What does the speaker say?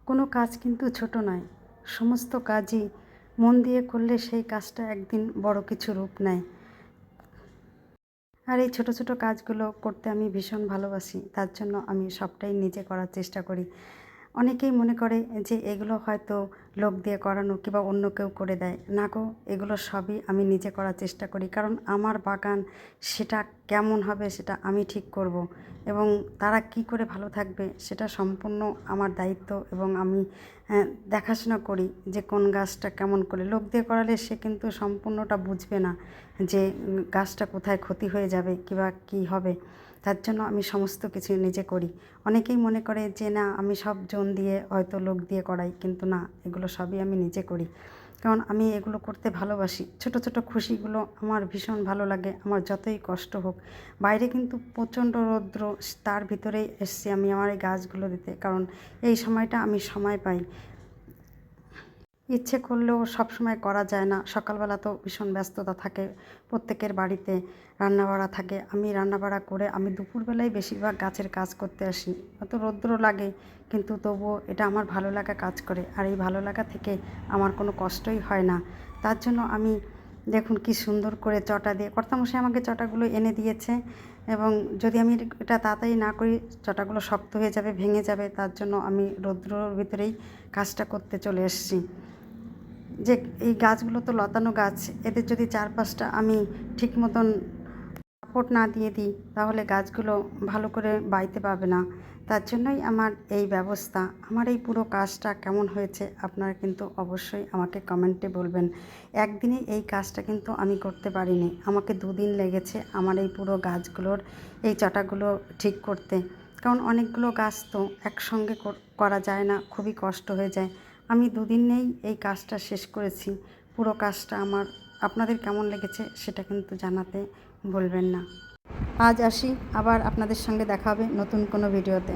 কোনো কাজ কিন্তু ছোট নয়। সমস্ত কাজই মন দিয়ে করলে সেই কাজটা একদিন বড় কিছু রূপ নেয়। আর এই ছোট ছোট কাজগুলো করতে আমি ভীষণ ভালোবাসি। তার জন্য আমি সবটাই নিজে করার চেষ্টা করি। অনেকেই মনে করে যে এগুলো হয়তো লোক দিয়ে করানো কিংবা অন্য কেউ করে দেয়। না গো, এগুলো সবই আমি নিজে করার চেষ্টা করি। কারণ আমার বাগান সেটা কেমন হবে সেটা আমি ঠিক করব এবং তারা কি করে ভালো থাকবে সেটা সম্পূর্ণ আমার দায়িত্ব এবং আমি দেখাশোনা করি যে কোন গাছটা কেমন করে। লোক দিয়ে করালে সে কিন্তু সম্পূর্ণটা বুঝবে না যে গাছটা কোথায় ক্ষতি হয়ে যাবে কিংবা কী হবে। তার জন্য আমি সমস্ত কিছু নিজে করি। অনেকেই মনে করে যে না, আমি সব জন দিয়ে হয়তো লোক দিয়ে করাই, কিন্তু না, এগুলো সবই আমি নিজে করি। কারণ আমি এগুলো করতে ভালোবাসি। ছোট ছোট খুশিগুলো আমার ভীষণ ভালো লাগে। আমার যতই কষ্ট হোক, বাইরে কিন্তু প্রচণ্ড রৌদ্র, তার ভিতরেই এসছি আমি আমার এই গাছগুলো দিতে। কারণ এই সময়টা আমি সময় পাই। ইচ্ছে করলেও সব সময় করা যায় না। সকালবেলা তো ভীষণ ব্যস্ততা থাকে প্রত্যেকের বাড়িতে, রান্নাবাড়া থাকে। আমি রান্নাবাড়া করে আমি দুপুরবেলায় বেশিরভাগ গাছের কাজ করতে আসি। অত রৌদ্র লাগে, কিন্তু তবুও এটা আমার ভালো লাগা কাজ করে। আর এই ভালো লাগা থেকে আমার কোনো কষ্টই হয় না। তার জন্য আমি দেখুন কি সুন্দর করে চটা দিয়ে, কর্তামশাই আমাকে চটাগুলো এনে দিয়েছে এবং যদি আমি এটা তাড়াতাড়ি না করি চটাগুলো শক্ত হয়ে যাবে, ভেঙে যাবে। তার জন্য আমি রৌদ্রর ভিতরেই কাজটা করতে চলে এসেছি। যে এই গাছগুলো তো লতানো গাছ, এদের যদি চারপাশটা আমি ঠিক মতন সাপোর্ট না দিয়ে দিই তাহলে গাছগুলো ভালো করে বাইতে পারবে না। তার জন্যই আমার এই ব্যবস্থা। আমার এই পুরো কাজটা কেমন হয়েছে আপনারা কিন্তু অবশ্যই আমাকে কমেন্টে বলবেন। একদিনে এই কাজটা কিন্তু আমি করতে পারিনি, আমাকে 2 দিন লেগেছে আমার এই পুরো গাছগুলোর এই চটাগুলো ঠিক করতে। কারণ অনেকগুলো গাছ তো একসঙ্গে করা যায় না, খুবই কষ্ট হয়ে যায়। আমি 2 দিনেই এই কাজটা শেষ করেছি। পুরো কাজটা আমার আপনাদের কেমন লেগেছে সেটা কিন্তু জানাতে ভুলবেন না। আজ আসি, আবার আপনাদের সঙ্গে দেখা হবে নতুন কোনো ভিডিওতে।